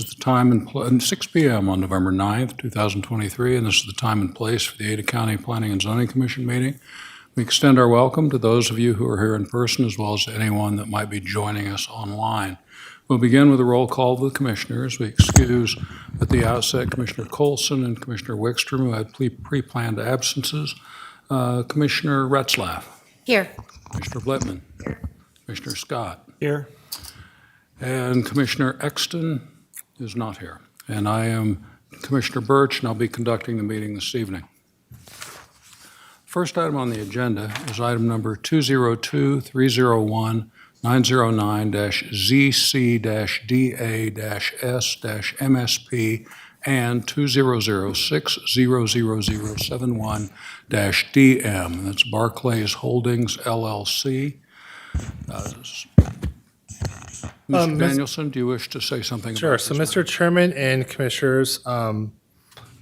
is the time and 6 p.m. on November 9th, 2023, and this is the time and place for the Ada County Planning and Zoning Commission meeting. We extend our welcome to those of you who are here in person, as well as to anyone that might be joining us online. We'll begin with a roll call of the commissioners. We excuse at the outset Commissioner Colson and Commissioner Wickstrom, who had pre-planned absences. Commissioner Retzlaff. Here. Commissioner Blitman. Here. Commissioner Scott. Here. And Commissioner Exton is not here. And I am Commissioner Birch, and I'll be conducting the meeting this evening. First item on the agenda is item number 202-301-909-ZC-DA-S-MSP and 2006-00071-DM. That's Barclays Holdings, LLC. Mr. Danielson, do you wish to say something? Sure. About So, this Mr. Chairman and Commissioners,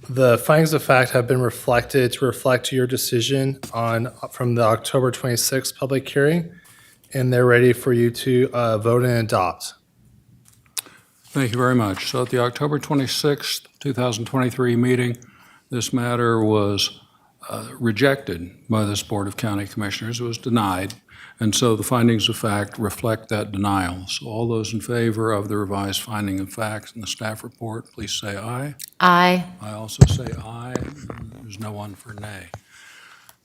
the findings of fact have been reflected to reflect your decision from the October 26th public hearing, and they're ready for you to vote and adopt. Thank you very much. So at the October 26th, 2023 meeting, this matter was rejected by this Board of County Commissioners. It was denied. And so the findings of fact reflect that denial. So all those in favor of the revised finding of facts in the staff report, please say aye. Aye. I also say aye. There's no one for nay.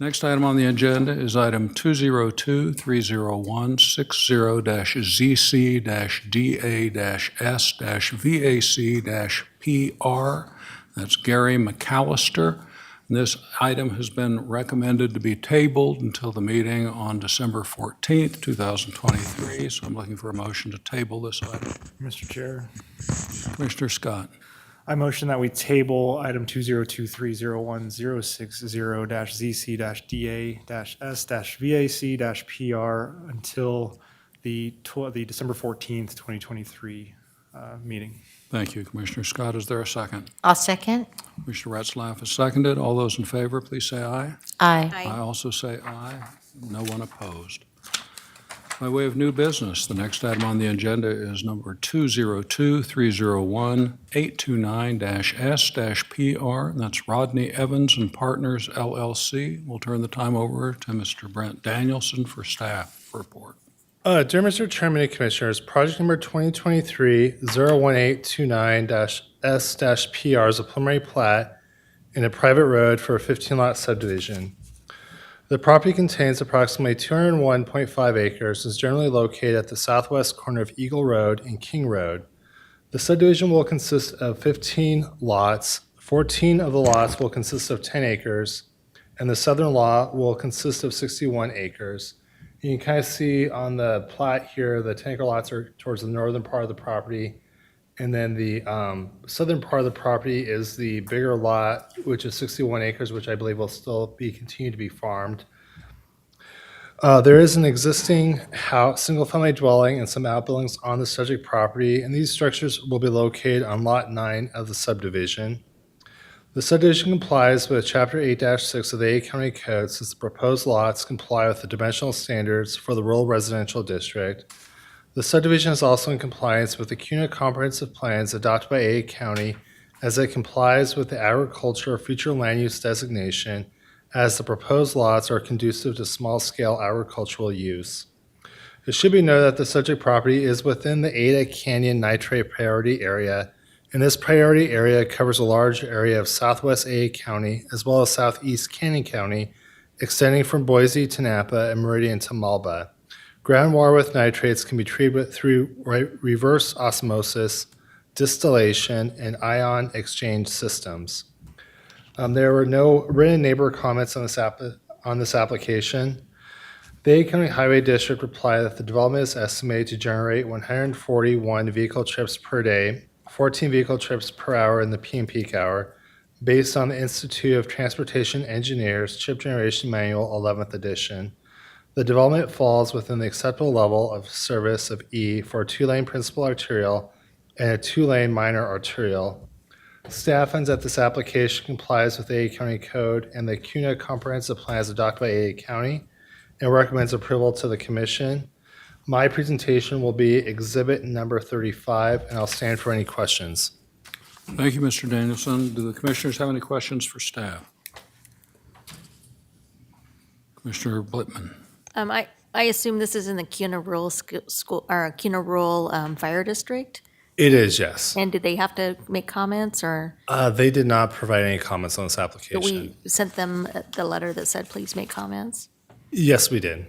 Next item on the agenda is item 202-301-60-ZC-DA-S-VAC-PR. That's Gary McAllister. And this item has been recommended to be tabled until the meeting on December 14th, 2023. So I'm looking for a motion to table this item. Mr. Chair, Commissioner Scott. I motion that we table item 202-301-060-ZC-DA-S-VAC-PR until the December 14th, 2023 meeting. Thank you, Commissioner Scott. Is there a second? I'll second. Commissioner Retzlaff is seconded. All those in favor, please say aye. Aye. I also say aye. No one opposed. By way of new business, the next item on the agenda is number 202-301-829-S-PR. That's Rodney Evans and Partners, LLC. We'll turn the time over to Mr. Brent Danielson for staff report. Dear Mr. Chairman and Commissioners, project number 2023-01829-S-PR is a preliminary plat in a private road for a 15-lot subdivision. The property contains approximately 201.5 acres and is generally located at the southwest corner of Eagle Road and King Road. The subdivision will consist of 15 lots. 14 of the lots will consist of 10 acres, and the southern lot will consist of 61 acres. You can kind of see on the plat here, the 10 acre lots are towards the northern part of the property. And then the southern part of the property is the bigger lot, which is 61 acres, which I believe will still continue to be farmed. There is an existing house, single-family dwelling and some outbuildings on the subject property, and these structures will be located on Lot 9 of the subdivision. The subdivision complies with Chapter 8-6 of the Ada County Code since the proposed lots comply with the dimensional standards for the rural residential district. The subdivision is also in compliance with the CUNA comprehensive plans adopted by Ada County as it complies with the agriculture future land use designation as the proposed lots are conducive to small-scale agricultural use. It should be noted that the subject property is within the Ada Canyon Nitrate Priority Area, and this priority area covers a large area of southwest Ada County as well as southeast Canyon County, extending from Boise to Napa and Meridian to Malba. Groundwater with nitrates can be treated through reverse osmosis, distillation, and ion exchange systems. There were no written neighbor comments on this application. The Ada County Highway District replied that the development is estimated to generate 141 vehicle trips per day, 14 vehicle trips per hour in the PM peak hour, based on the Institute of Transportation Engineers Chip Generation Manual 11th edition. The development falls within the acceptable level of service of E for a 2-lane principal arterial and a 2-lane minor arterial. Staff finds that this application complies with the Ada County Code and the CUNA comprehensive plan as adopted by Ada County and recommends approval to the Commission. My presentation will be exhibit number 35, and I'll stand for any questions. Thank you, Mr. Danielson. Do the commissioners have any questions for staff? Commissioner Blitman. I assume this is in the Cuna Rural School, or Cuna Rural Fire District? It is, yes. And did they have to make comments, or They did not provide any comments on this that application. we sent them the letter that said, please make comments? Yes, we did.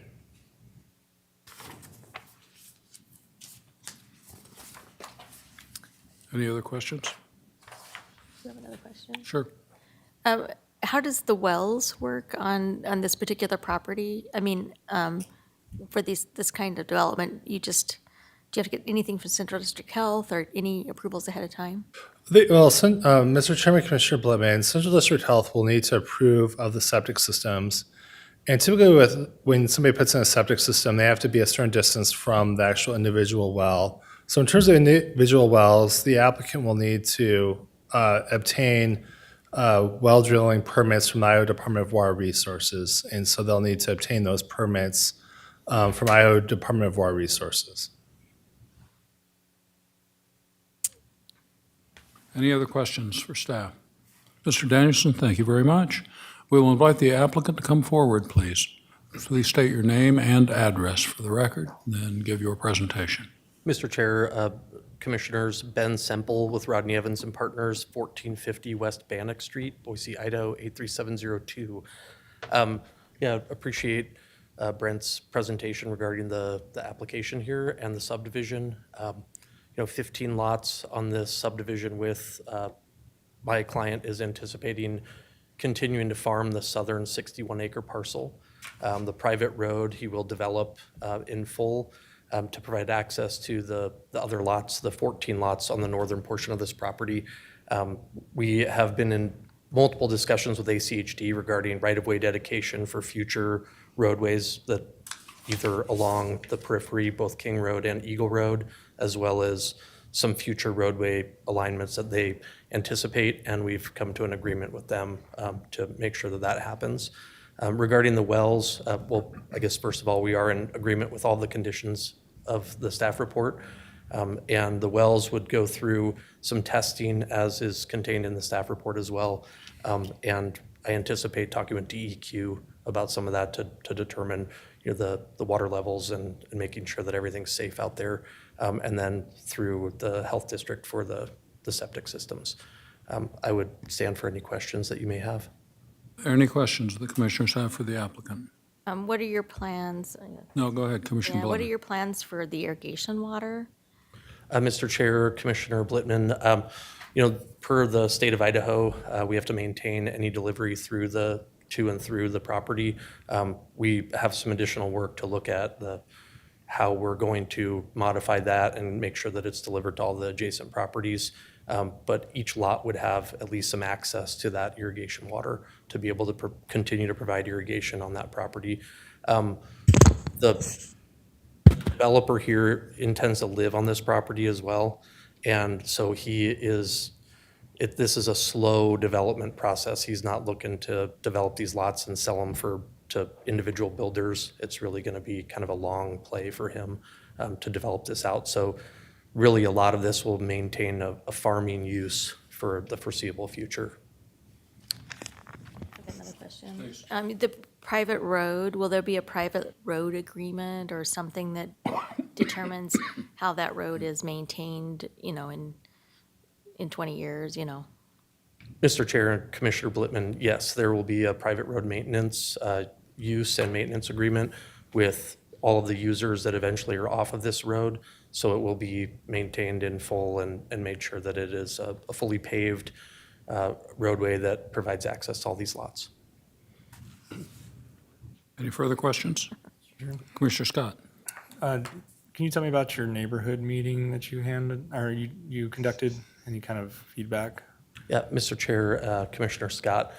Any other questions? Do you have another question? Sure. How does the wells work on this particular property? I mean, for this kind of development, do you have to get anything from Central District Health or any approvals ahead of time? Mr. Chairman, Commissioner Blitman, Central District Health will need to approve of the septic systems. And typically when somebody puts in a septic system, they have to be a certain distance from the actual individual well. So in terms of individual wells, the applicant will need to obtain well drilling permits from the Iowa Department of Water Resources. And so they'll need to obtain those permits from Iowa Department of Water Resources. Any other questions for staff? Mr. Danielson, thank you very much. We will invite the applicant to come forward, please. Please state your name and address for the record, then give your presentation. Mr. Chair, Commissioners, Ben Semple with Rodney Evans and Partners, 1450 West Bannock Street, Boise, Idaho, 83702. Appreciate Brent's presentation regarding the application here and the subdivision. 15 lots on this subdivision with my client is anticipating continuing to farm the southern 61-acre parcel. The private road he will develop in full to provide access to the other lots, the 14 lots on the northern portion of this property. We have been in multiple discussions with ACHD regarding right-of-way dedication for future roadways that either along the periphery, both King Road and Eagle Road, as well as some future roadway alignments that they anticipate, and we've come to an agreement with them to make sure that that happens. Regarding the wells, I guess first of all, we are in agreement with all the conditions of the staff report, and the wells would go through some testing as is contained in the staff report as well, and I anticipate talking with DEQ about some of that to determine the water levels and making sure that everything's safe out there, and then through the health district for the septic systems. I would stand for any questions that you may have. Are there any questions the commissioners have for the applicant? What are your plans? No, go ahead, Commissioner Yeah, what are Blitman. your plans for the irrigation water? Mr. Chair, Commissioner Blitman, per the state of Idaho, we have to maintain any delivery to and through the property. We have some additional work to look at how we're going to modify that and make sure that it's delivered to all the adjacent properties. But each lot would have at least some access to that irrigation water to be able to continue to provide irrigation on that property. The developer here intends to live on this property as well. And so this is a slow development process. He's not looking to develop these lots and sell them to individual builders. It's really going to be kind of a long play for him to develop this out. So really a lot of this will maintain a farming use for the foreseeable future. I have another question. The private road, will there be a private road agreement or something that determines how that road is maintained, in 20 years, Mr. Chair and Commissioner Blitman, yes, there will be a private road maintenance use and maintenance agreement with all of the users that eventually are off of this road. So it will be maintained in full and made sure that it is a fully paved roadway that provides access to all these lots. Any further questions? Commissioner Scott. Can you tell me about your neighborhood meeting that you conducted? Any kind of feedback? Yeah, Mr. Chair, Commissioner Scott,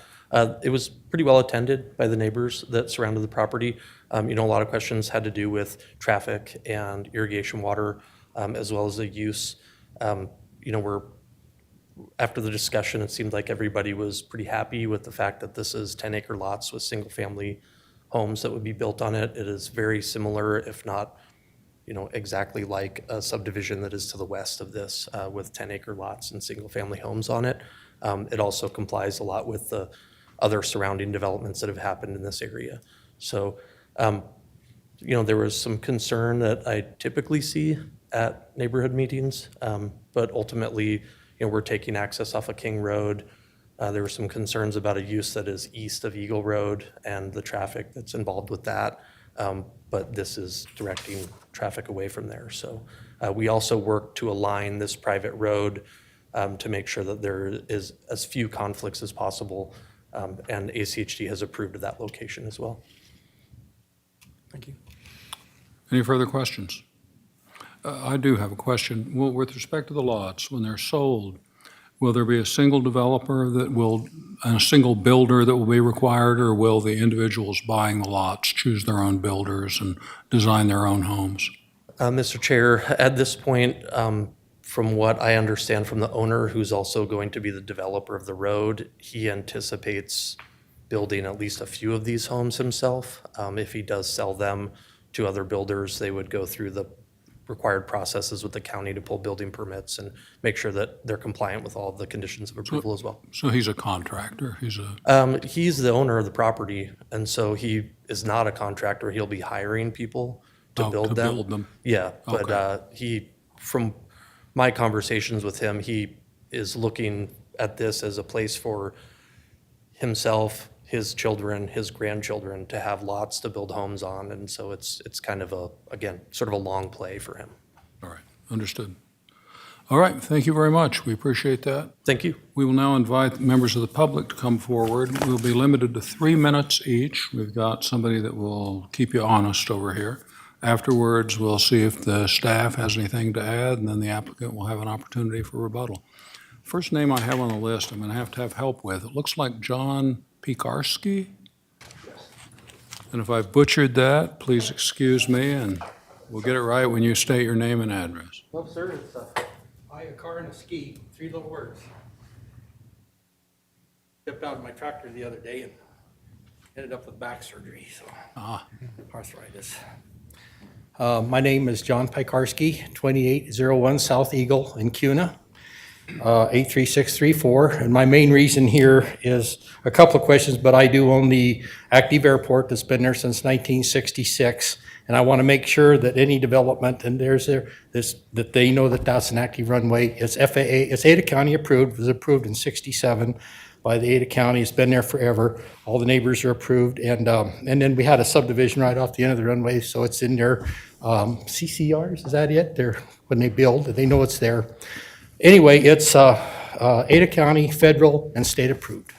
it was pretty well attended by the neighbors that surrounded the property. A lot of questions had to do with traffic and irrigation water, as well as the use. After the discussion, it seemed like everybody was pretty happy with the fact that this is 10-acre lots with single-family homes that would be built on it. It is very similar, if not exactly like a subdivision that is to the west of this with 10-acre lots and single-family homes on it. It also complies a lot with the other surrounding developments that have happened in this area. So, there was some concern that I typically see at neighborhood meetings, but ultimately, we're taking access off of King Road. There were some concerns about a use that is east of Eagle Road and the traffic that's involved with that. But this is directing traffic away from there. So we also work to align this private road to make sure that there is as few conflicts as possible. And ACHD has approved of that location as well. Thank you. Any further questions? I do have a question. Well, with respect to the lots, when they're sold, will there be a single developer that will, and a single builder that will be required, or will the individuals buying the lots choose their own builders and design their own homes? Mr. Chair, at this point, from what I understand from the owner, who's also going to be the developer of the road, he anticipates building at least a few of these homes himself. If he does sell them to other builders, they would go through the required processes with the county to pull building permits and make sure that they're compliant with all of the conditions of approval as well. So he's a contractor, he's a, He's the owner of the property, and so he is not a contractor. He'll be hiring people to oh, build to them. build them. Yeah, but Okay. from my conversations with him, he is looking at this as a place for himself, his children, his grandchildren to have lots to build homes on. And so it's kind of again, sort of a long play for him. All right, understood. All right, thank you very much. We appreciate that. Thank you. We will now invite members of the public to come forward. We'll be limited to 3 minutes each. We've got somebody that will keep you honest over here. Afterwards, we'll see if the staff has anything to add, and then the applicant will have an opportunity for rebuttal. First name I have on the list, I'm going to have help with. It looks like John Piekarski. And if I've butchered that, please excuse me, and we'll get it right when you state your name and address. No, sir, it's buy a car and a ski, 3 little words. Stepped out of my tractor the other day and ended up with back surgery, so arthritis. My name is John Piekarski, 2801 South Eagle in Cuna, 83634. And my main reason here is a couple of questions, but I do own the active airport that's been there since 1966. And I want to make sure that any development, and that they know that that's an active runway. It's FAA, it's Ada County approved, it was approved in 67 by the Ada County. It's been there forever. All the neighbors are approved. And then we had a subdivision right off the end of the runway, so it's in their CCRs, is that it? They're, when they build, they know it's there. Anyway, it's Ada County, federal, and state approved.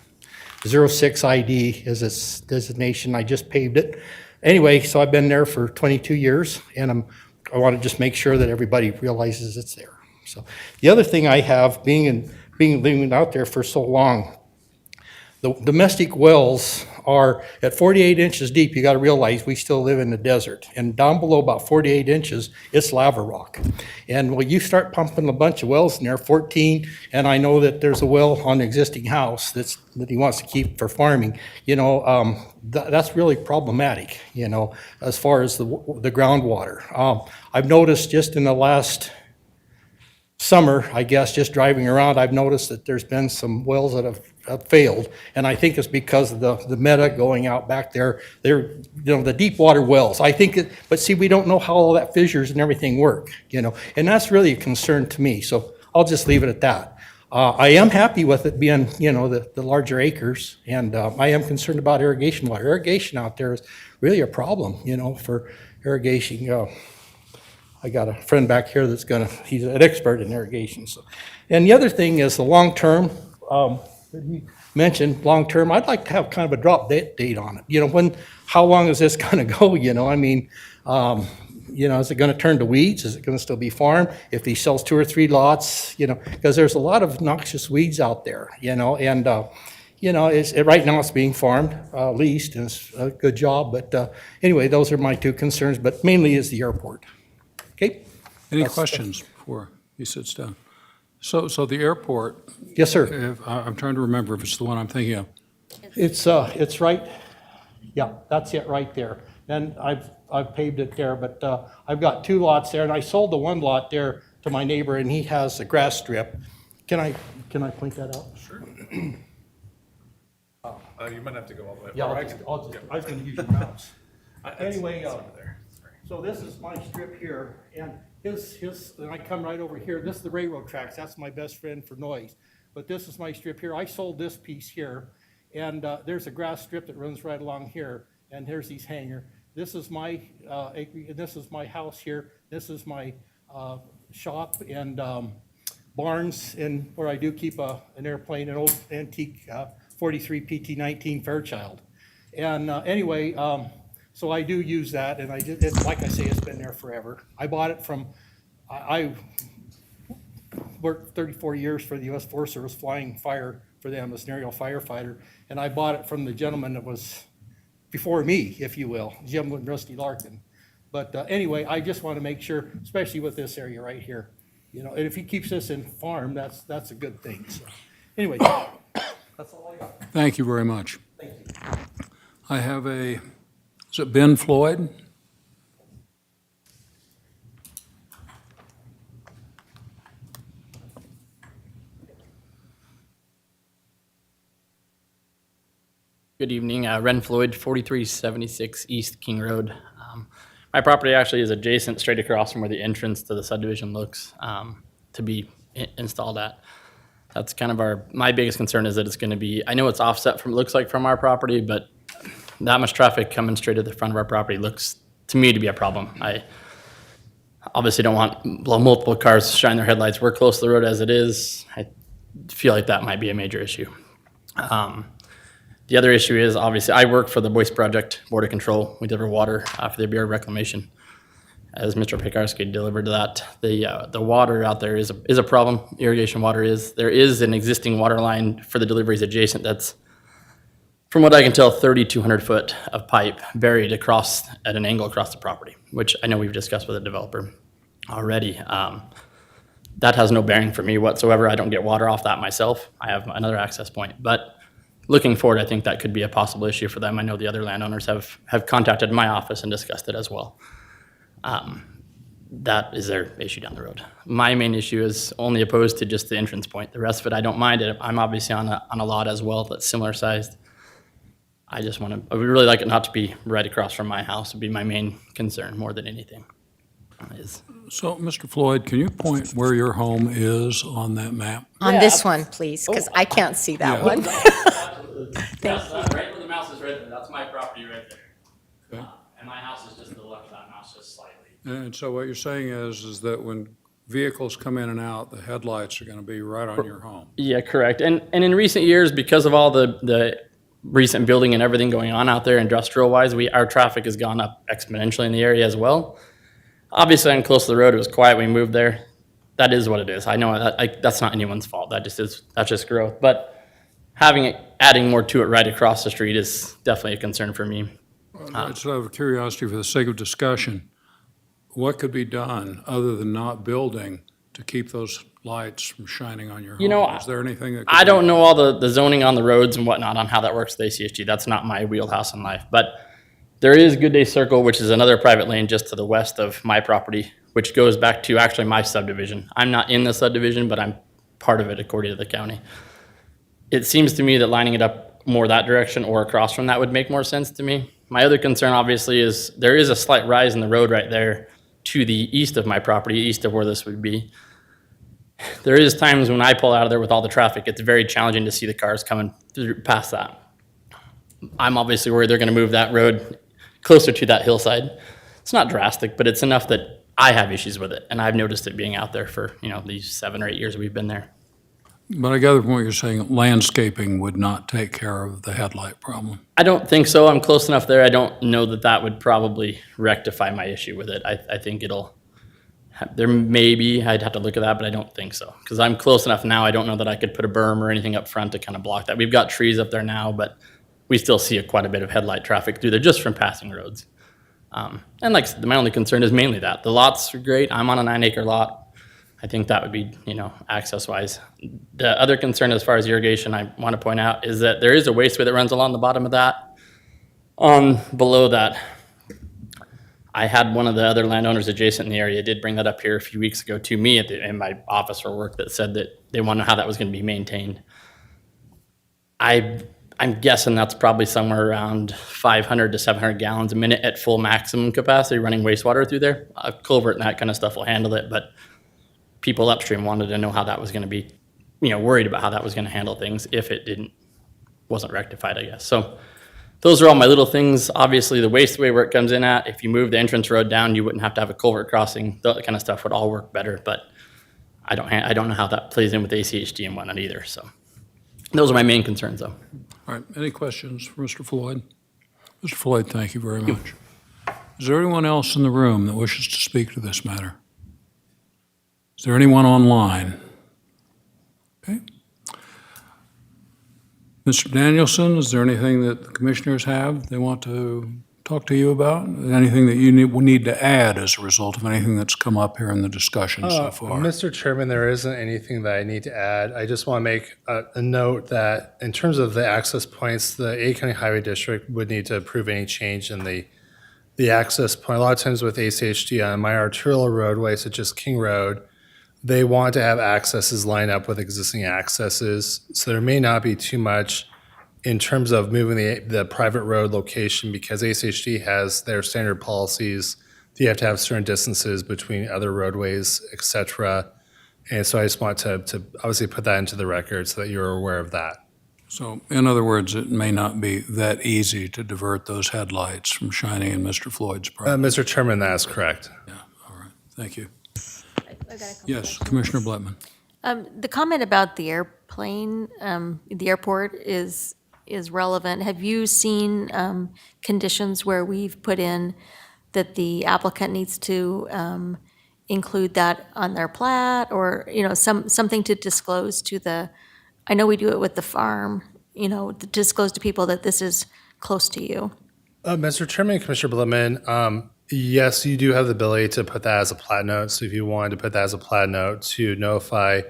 06 ID is its designation. I just paved it. Anyway, so I've been there for 22 years, and I want to just make sure that everybody realizes it's there. So the other thing I have, living out there for so long, the domestic wells are at 48 inches deep. You got to realize we still live in the desert, and down below about 48 inches, it's lava rock. And when you start pumping a bunch of wells in there, 14, and I know that there's a well on the existing house that he wants to keep for farming. That's really problematic. As far as the groundwater. I've noticed just in the last summer, I guess, just driving around, I've noticed that there's been some wells that have failed, and I think it's because of the meta going out back there. They're, the deep water wells. I think, but see, we don't know how all that fissures and everything work, and that's really a concern to me. So I'll just leave it at that. I am happy with it being, the larger acres, and I am concerned about irrigation water. Irrigation out there is really a problem, for irrigation. I got a friend back here he's an expert in irrigation. So, and the other thing is the long-term, that he mentioned, long-term, I'd like to have kind of a drop date on it. How long is this gonna go, is it gonna turn to weeds? Is it gonna still be farmed? If he sells 2 or 3 lots, because there's a lot of noxious weeds out there, and right now it's being farmed, leased, and it's a good job. But anyway, those are my 2 concerns, but mainly is the airport. Okay? Any questions before he sits down? So the airport, Yes, sir. I'm trying to remember if it's the one I'm thinking of. It's right, yeah, that's it right there. And I've paved it there, but I've got 2 lots there, and I sold the 1 lot there to my neighbor, and he has a grass strip. Can I point that out? Sure. You might have to go all the way. Yeah, or I I can- was gonna use your mouse. Anyway, It's over there. Sorry. so this is my strip here, and and I come right over here, this is the railroad tracks, that's my best friend for noise. But this is my strip here, I sold this piece here, and there's a grass strip that runs right along here, and here's these hanger. This is my acre, and this is my house here, this is my shop and barns, and where I do keep an airplane, an old antique 43 PT-19 Fairchild. And anyway, so I do use that, and like I say, it's been there forever. I bought it from, I worked 34 years for the U.S. Forest Service flying fire for them as an aerial firefighter, and I bought it from the gentleman that was before me, if you will, Jim and Rusty Larkin. But anyway, I just want to make sure, especially with this area right here, you know, and if he keeps this in farm, that's a good thing. So, anyway, that's all I got. Thank you very much. Thank you. I have is it Ben Floyd? Good evening, Ren Floyd, 4376 East King Road. My property actually is adjacent, straight across from where the entrance to the subdivision looks to be installed at. That's kind of my biggest concern is that it's going to be, I know it's offset from, looks like from our property, but that much traffic coming straight to the front of our property looks to me to be a problem. I obviously don't want multiple cars shine their headlights. We're close to the road as it is. I feel like that might be a major issue. The other issue is, obviously, I work for the Boyce Project Board of Control. We deliver water for the Bureau of Reclamation. As Mr. Pekarsky delivered that, the water out there is a problem. Irrigation water is. There is an existing water line for the deliveries adjacent that's, from what I can tell, 3,200 foot of pipe buried across at an angle across the property, which I know we've discussed with the developer already. That has no bearing for me whatsoever. I don't get water off that myself. I have another access point, but looking forward, I think that could be a possible issue for them. I know the other landowners have contacted my office and discussed it as well. That is their issue down the road. My main issue is only opposed to just the entrance point. The rest of it, I don't mind it. I'm obviously on a lot as well that's similar sized. I would really like it not to be right across from my house would be my main concern more than anything. So, Mr. Floyd, can you point where your home is on that map? On this one, please, because I can't see that Yeah. one. That's right where the mouse is right there. That's my property right there. Okay. And my house is just to the left of that mouse, just slightly. And so what you're saying is that when vehicles come in and out, the headlights are going to be right on your home? Yeah, correct. And in recent years, because of all the recent building and everything going on out there industrial-wise, our traffic has gone up exponentially in the area as well. Obviously, I'm close to the road. It was quiet. We moved there. That is what it is. I know that's not anyone's fault. That's just growth. But adding more to it right across the street is definitely a concern for me. It's out of curiosity, for the sake of discussion, what could be done other than not building to keep those lights from shining on your home? You know, Is there anything that could I be don't know all the zoning on the roads and whatnot on how that works with ACSG. That's not my wheelhouse in life. But there is Good Day Circle, which is another private lane just to the west of my property, which goes back to actually my subdivision. I'm not in the subdivision, but I'm part of it according to the county. It seems to me that lining it up more that direction or across from that would make more sense to me. My other concern obviously is there is a slight rise in the road right there to the east of my property, east of where this would be. There is times when I pull out of there with all the traffic, it's very challenging to see the cars coming through past that. I'm obviously worried they're going to move that road closer to that hillside. It's not drastic, but it's enough that I have issues with it, and I've noticed it being out there for, these 7 or 8 years we've been there. But I gather from what you're saying, landscaping would not take care of the headlight problem. I don't think so. I'm close enough there. I don't know that would probably rectify my issue with it. I think there may be, I'd have to look at that, but I don't think so. Because I'm close enough now, I don't know that I could put a berm or anything up front to kind of block that. We've got trees up there now, but we still see quite a bit of headlight traffic through there just from passing roads. And like I said, my only concern is mainly that. The lots are great. I'm on a 9-acre lot. I think that would be, access-wise. The other concern as far as irrigation I want to point out is that there is a wasteway that runs along the bottom of that. Below that, I had one of the other landowners adjacent in the area did bring that up here a few weeks ago to me in my office for work that said that they want to know how that was going to be maintained. I'm guessing that's probably somewhere around 500 to 700 gallons a minute at full maximum capacity running wastewater through there. A culvert and that kind of stuff will handle it, but people upstream wanted to know how that was going to be, worried about how that was going to handle things if it wasn't rectified, I guess. So those are all my little things. Obviously, the wasteway where it comes in at, if you move the entrance road down, you wouldn't have to have a culvert crossing. That kind of stuff would all work better, but I don't know how that plays in with ACHD and whatnot either. So those are my main concerns, though. All right, any questions for Mr. Floyd? Mr. Floyd, thank you very much. Is there anyone else in the room that wishes to speak to this matter? Is there anyone online? Okay. Mr. Danielson, is there anything that the commissioners have they want to talk to you about? Anything that you need to add as a result of anything that's come up here in the discussion so far? Mr. Chairman, there isn't anything that I need to add. I just want to make a note that in terms of the access points, the A County Highway District would need to approve any change in the access point. A lot of times with ACHD on my arterial roadway, such as King Road, they want to have accesses line up with existing accesses. So there may not be too much in terms of moving the private road location because ACHD has their standard policies. You have to have certain distances between other roadways, et cetera. And so I just want to obviously put that into the record so that you're aware of that. So, in other words, it may not be that easy to divert those headlights from shining in Mr. Floyd's property. Mr. Chairman, that is correct. Yeah, all right, thank you. I've got a couple Yes, questions. Commissioner Blettman. The comment about the airplane, the airport is relevant. Have you seen conditions where we've put in that the applicant needs to include that on their plat or, something to disclose to I know we do it with the farm, to disclose to people that this is close to you. Mr. Chairman, Commissioner Blettman, yes, you do have the ability to put that as a plat note. So if you wanted to put that as a plat note to notify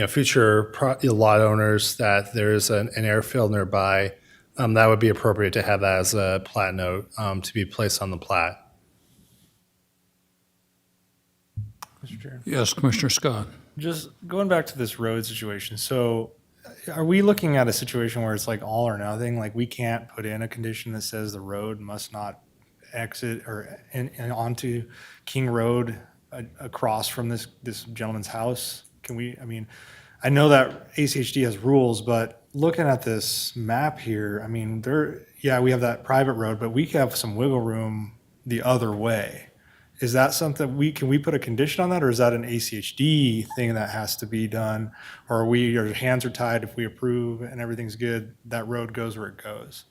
future lot owners that there is an airfield nearby, that would be appropriate to have that as a plat note to be placed on the plat. Mr. Chair. Yes, Commissioner Scott. Just going back to this road situation, so are we looking at a situation where it's like all or nothing? Like we can't put in a condition that says the road must not exit or and onto King Road across from this gentleman's house? Can we, I know that ACHD has rules, but looking at this map here, we have that private road, but we have some wiggle room the other way. Is that something can we put a condition on that, or is that an ACHD thing that has to be done? Or our hands are tied if we approve and everything's good, that road goes where it goes?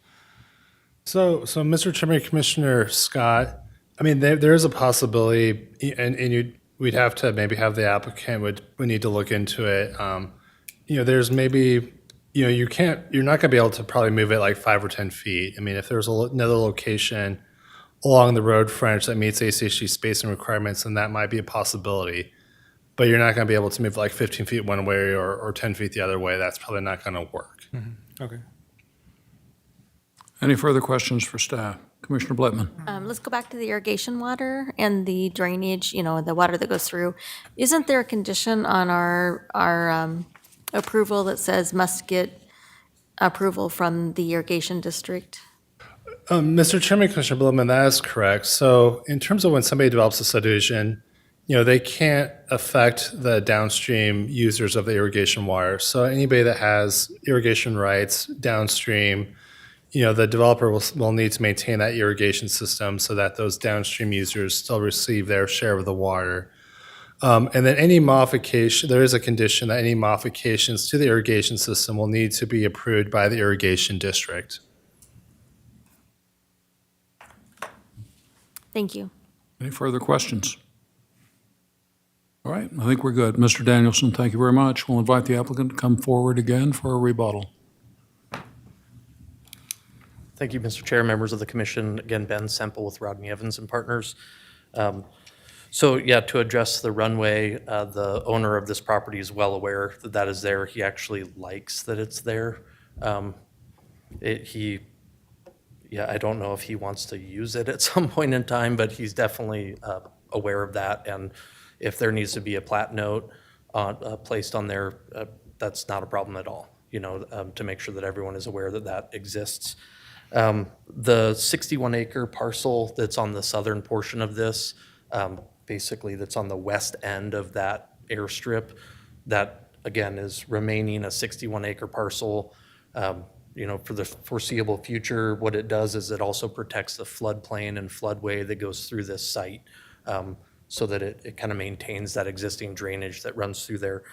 So Mr. Chairman, Commissioner Scott, there is a possibility, and we'd have to maybe have the applicant would need to look into it. There's maybe, you're not gonna be able to probably move it like 5 or 10 feet. If there's another location along the road frontage that meets ACHD spacing requirements, then that might be a possibility. But you're not gonna be able to move like 15 feet one way or 10 feet the other way. That's probably not gonna work. Okay. Any further questions for staff? Commissioner Blettman. Let's go back to the irrigation water and the drainage, the water that goes through. Isn't there a condition on our approval that says must get approval from the irrigation district? Mr. Chairman, Commissioner Blettman, that is correct. So in terms of when somebody develops a subdivision, they can't affect the downstream users of the irrigation water. So anybody that has irrigation rights downstream, the developer will need to maintain that irrigation system so that those downstream users still receive their share of the water. And then any modification, there is a condition that any modifications to the irrigation system will need to be approved by the irrigation district. Thank you. Any further questions? All right, I think we're good. Mr. Danielson, thank you very much. We'll invite the applicant to come forward again for a rebuttal. Thank you, Mr. Chair, members of the commission. Again, Ben Semple with Rodney Evans and Partners. To address the runway, the owner of this property is well aware that that is there. He actually likes that it's there. yeah, I don't know if he wants to use it at some point in time, but he's definitely aware of that. And if there needs to be a plat note placed on there, that's not a problem at all, to make sure that everyone is aware that that exists. The 61-acre parcel that's on the southern portion of this, basically that's on the west end of that airstrip, that again is remaining a 61-acre parcel. For the foreseeable future, what it does is it also protects the floodplain and floodway that goes through this site, so that it kind of maintains that existing drainage that runs through there.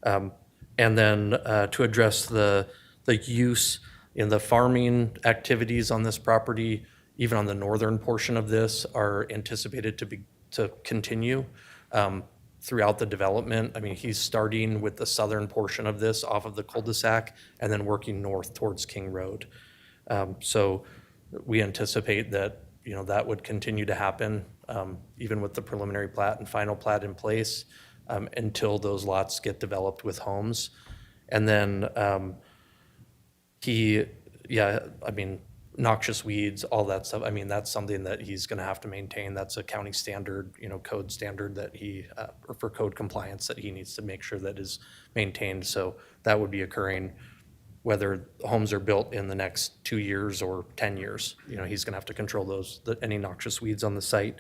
And then to address the use in the farming activities on this property, even on the northern portion of this, are anticipated to continue throughout the development. I mean, he's starting with the southern portion of this off of the cul-de-sac and then working north towards King Road. So we anticipate that, that would continue to happen, even with the preliminary plat and final plat in place, until those lots get developed with homes. And then noxious weeds, all that stuff, I mean, that's something that he's gonna have to maintain. That's a county standard, code standard that or for code compliance that he needs to make sure that is maintained. So that would be occurring whether homes are built in the next 2 years or 10 years. He's gonna have to control any noxious weeds on the site.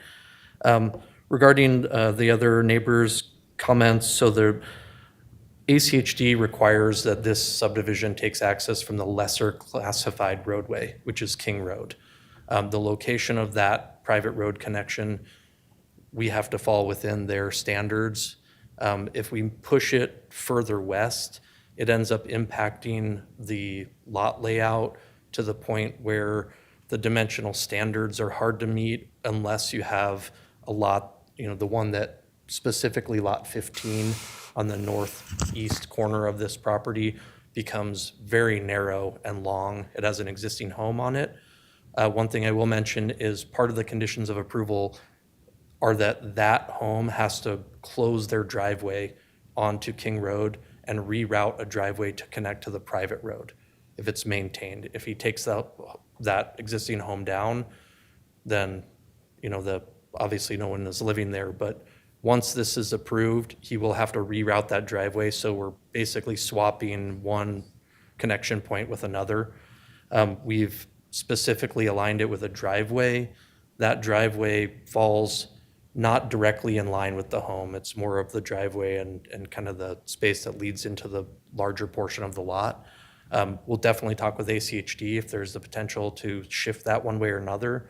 Regarding the other neighbors' comments, so the ACHD requires that this subdivision takes access from the lesser classified roadway, which is King Road. The location of that private road connection, we have to fall within their standards. If we push it further west, it ends up impacting the lot layout to the point where the dimensional standards are hard to meet unless you have a lot, the one that specifically lot 15 on the northeast corner of this property becomes very narrow and long. It has an existing home on it. One thing I will mention is part of the conditions of approval are that home has to close their driveway onto King Road and reroute a driveway to connect to the private road if it's maintained. If he takes that existing home down, then, obviously no one is living there, but once this is approved, he will have to reroute that driveway, so we're basically swapping one connection point with another. We've specifically aligned it with a driveway. That driveway falls not directly in line with the home. It's more of the driveway and kind of the space that leads into the larger portion of the lot. We'll definitely talk with ACHD if there's the potential to shift that one way or another.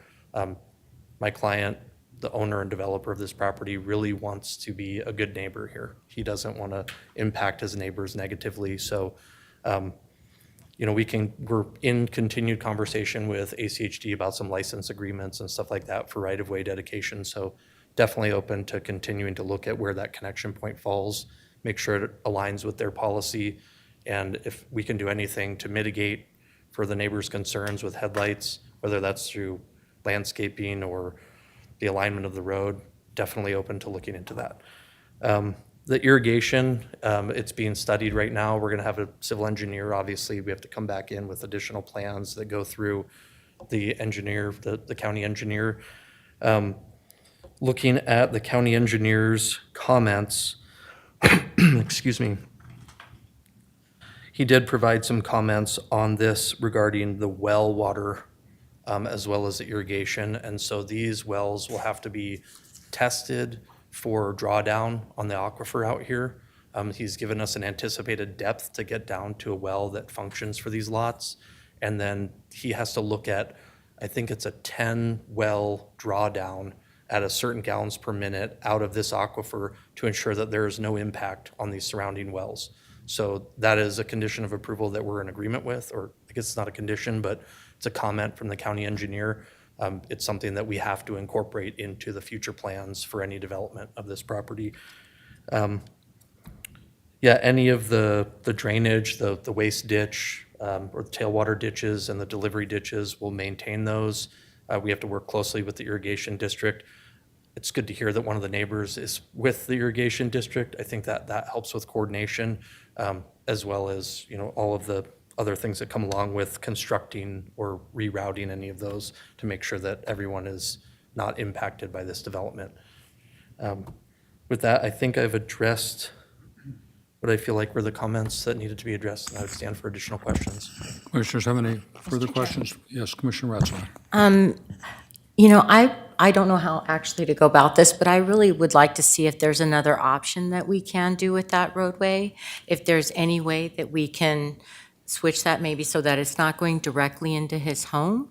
My client, the owner and developer of this property, really wants to be a good neighbor here. He doesn't want to impact his neighbors negatively. So, we're in continued conversation with ACHD about some license agreements and stuff like that for right-of-way dedication. So definitely open to continuing to look at where that connection point falls, make sure it aligns with their policy. And if we can do anything to mitigate for the neighbors' concerns with headlights, whether that's through landscaping or the alignment of the road, definitely open to looking into that. The irrigation, it's being studied right now. We're gonna have a civil engineer, obviously. We have to come back in with additional plans that go through the engineer, the county engineer. Looking at the county engineer's comments, excuse me, he did provide some comments on this regarding the well water as well as the irrigation. And so these wells will have to be tested for drawdown on the aquifer out here. He's given us an anticipated depth to get down to a well that functions for these lots. And then he has to look at, I think it's a 10 well drawdown at a certain gallons per minute out of this aquifer to ensure that there is no impact on these surrounding wells. So that is a condition of approval that we're in agreement with, or I guess it's not a condition, but it's a comment from the county engineer. It's something that we have to incorporate into the future plans for any development of this property. Any of the drainage, the waste ditch, or the tailwater ditches and the delivery ditches, we'll maintain those. We have to work closely with the irrigation district. It's good to hear that one of the neighbors is with the irrigation district. I think that helps with coordination, as well as, all of the other things that come along with constructing or rerouting any of those to make sure that everyone is not impacted by this development. With that, I think I've addressed what I feel like were the comments that needed to be addressed, and I would stand for additional questions. Commissioners have any further questions? Yes, Commissioner Retzlaff. You know, I don't know how actually to go about this, but I really would like to see if there's another option that we can do with that roadway. If there's any way that we can switch that maybe so that it's not going directly into his home.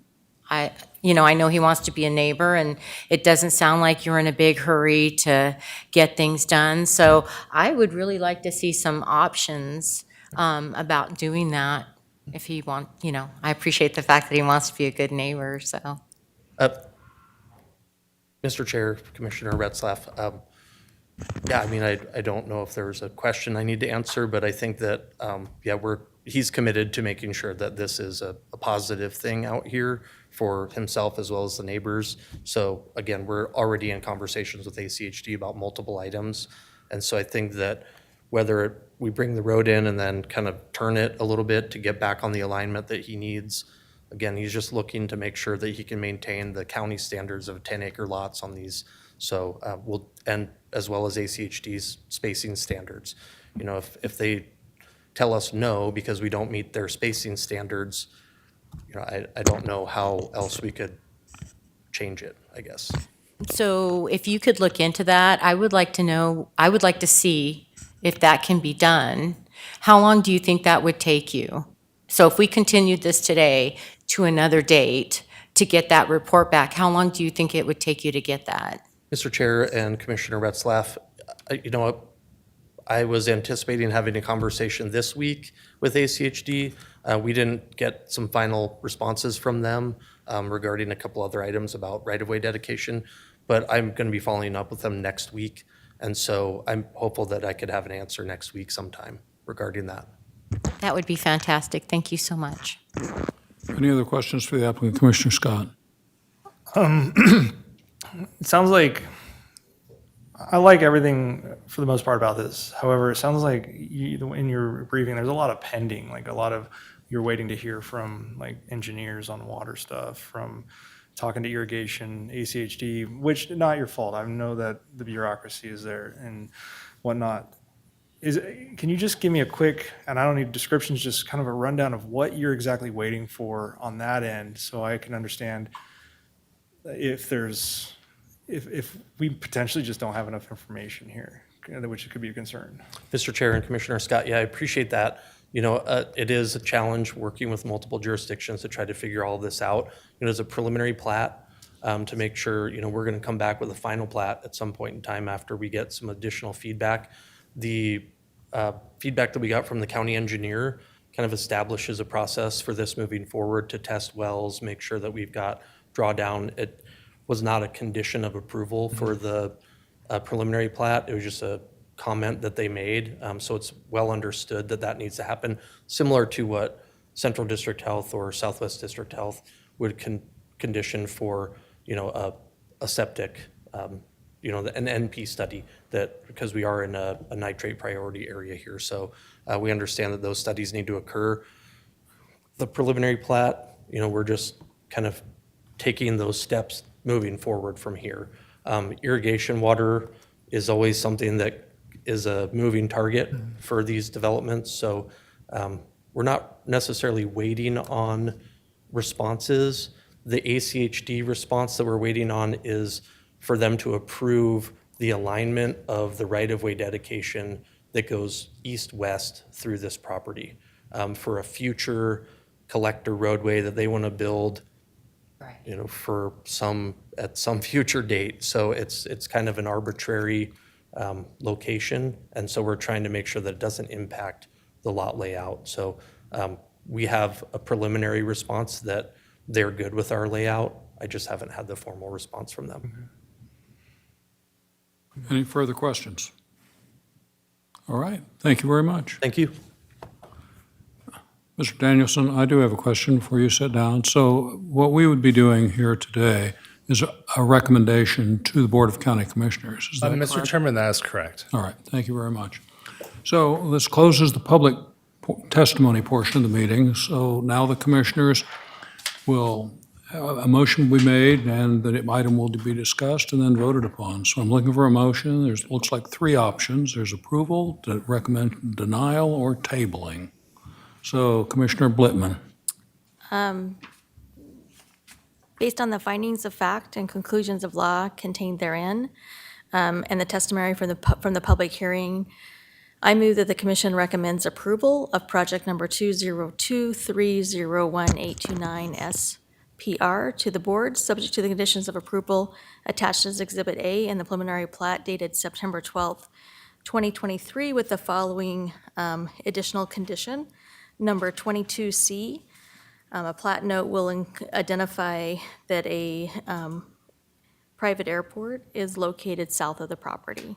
I know he wants to be a neighbor, and it doesn't sound like you're in a big hurry to get things done. So I would really like to see some options about doing that if he I appreciate the fact that he wants to be a good neighbor, so. Mr. Chair, Commissioner Retzlaff, yeah, I mean, I don't know if there was a question I need to answer, but I think that, he's committed to making sure that this is a positive thing out here for himself as well as the neighbors. So again, we're already in conversations with ACHD about multiple items. And so I think that whether we bring the road in and then kind of turn it a little bit to get back on the alignment that he needs, again, he's just looking to make sure that he can maintain the county standards of 10-acre lots on these. So and as well as ACHD's spacing standards. You know, if they tell us no because we don't meet their spacing standards, I don't know how else we could change it, I guess. So if you could look into that, I would like to see if that can be done. How long do you think that would take you? So if we continued this today to another date to get that report back, how long do you think it would take you to get that? Mr. Chair and Commissioner Retzlaff, you know what? I was anticipating having a conversation this week with ACHD. We didn't get some final responses from them regarding a couple other items about right-of-way dedication, but I'm going to be following up with them next week. And so I'm hopeful that I could have an answer next week sometime regarding that. That would be fantastic. Thank you so much. Any other questions for the applicant, Commissioner Scott? It sounds like, I like everything for the most part about this. However, it sounds like in your briefing, there's a lot of pending, like a lot of, you're waiting to hear from like engineers on water stuff, from talking to irrigation, ACHD, which not your fault. I know that the bureaucracy is there and whatnot. Can you just give me a quick, and I don't need descriptions, just kind of a rundown of what you're exactly waiting for on that end so I can understand if we potentially just don't have enough information here, which could be a concern. Mr. Chair and Commissioner Scott, yeah, I appreciate that. You know, it is a challenge working with multiple jurisdictions to try to figure all this out. You know, as a preliminary plat, to make sure, we're going to come back with a final plat at some point in time after we get some additional feedback. The feedback that we got from the county engineer kind of establishes a process for this moving forward to test wells, make sure that we've got drawdown. It was not a condition of approval for the preliminary plat. It was just a comment that they made. So it's well understood that that needs to happen, similar to what Central District Health or Southwest District Health would condition for, a septic, an NP study, that because we are in a nitrate priority area here. So we understand that those studies need to occur. The preliminary plat, we're just kind of taking those steps moving forward from here. Irrigation water is always something that is a moving target for these developments. So we're not necessarily waiting on responses. The ACHD response that we're waiting on is for them to approve the alignment of the right-of-way dedication that goes east-west through this property for a future collector roadway that they want to build, for at some future date. So it's kind of an arbitrary location, and so we're trying to make sure that it doesn't impact the lot layout. So we have a preliminary response that they're good with our layout. I just haven't had the formal response from them. Any further questions? All right, thank you very much. Thank you. Mr. Danielson, I do have a question before you sit down. So what we would be doing here today is a recommendation to the Board of County Commissioners. Is that Mr. correct? Chairman, that is correct. All right, thank you very much. So this closes the public testimony portion of the meeting. So now the commissioners will, a motion will be made and the item will be discussed and then voted upon. So I'm looking for a motion. There's, looks like three options. There's approval, to recommend denial, or tabling. So Commissioner Blitman. Based on the findings of fact and conclusions of law contained therein, and the testimony from the public hearing, I move that the commission recommends approval of project number 202301829 SPR to the board, subject to the conditions of approval attached as Exhibit A in the preliminary plat dated September 12th, 2023, with the following additional condition. Number 22C, a plat note will identify that a private airport is located south of the property,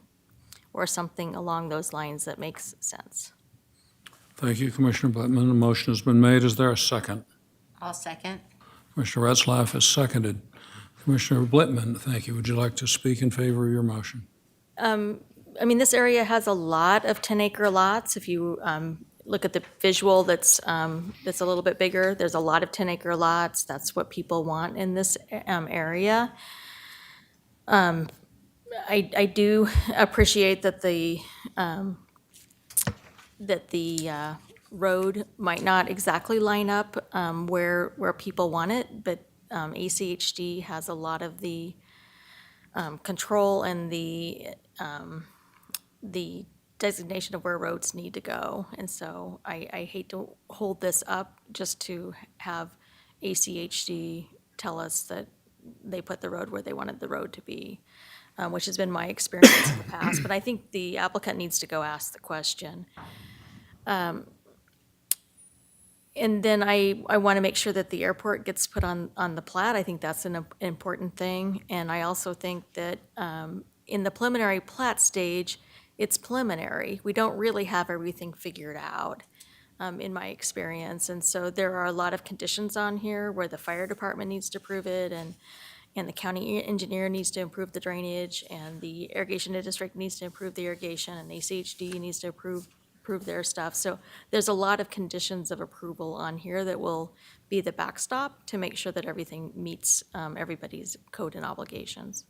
or something along those lines that makes sense. Thank you, Commissioner Blitman. The motion has been made. Is there a second? I'll second. Commissioner Retzlaff has seconded. Commissioner Blitman, thank you. Would you like to speak in favor of your motion? I mean, this area has a lot of 10-acre lots. If you look at the visual that's a little bit bigger, there's a lot of 10-acre lots. That's what people want in this area. I do appreciate that the road might not exactly line up where people want it, but ACHD has a lot of the control and the designation of where roads need to go. And so I hate to hold this up just to have ACHD tell us that they put the road where they wanted the road to be, which has been my experience in the past. But I think the applicant needs to go ask the question. And then I want to make sure that the airport gets put on the plat. I think that's an important thing. And I also think that in the preliminary plat stage, it's preliminary. We don't really have everything figured out, in my experience. And so there are a lot of conditions on here where the fire department needs to approve it, and the county engineer needs to improve the drainage, and the irrigation district needs to improve the irrigation, and ACHD needs to approve their stuff. So there's a lot of conditions of approval on here that will be the backstop to make sure that everything meets everybody's code and obligations.